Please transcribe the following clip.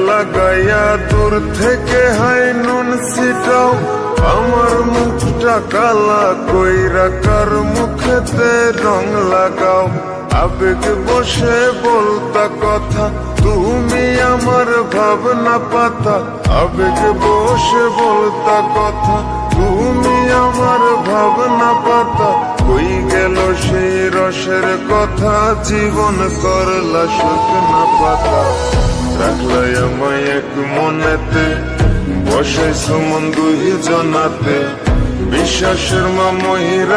লাগাইয়া দূর থেকে হাই নুন ছিটাও, আমার মুখটা কালা কইরা কার মুখেতে রং লাগাও। আবেগ বসে বলতা কথা, তুমি আমার ভাবনা পাতা। আবেগ বসে বলতা কথা, তুমি আমার ভাবনা পাতা। কই গেল সেই রসের কথা, জীবন করলা শুকনা পাতা। রাখলাই আমায় এক মনেতে, বসাইছো মন দুই জনাতে, বিশ্বাসের মা মহিরা।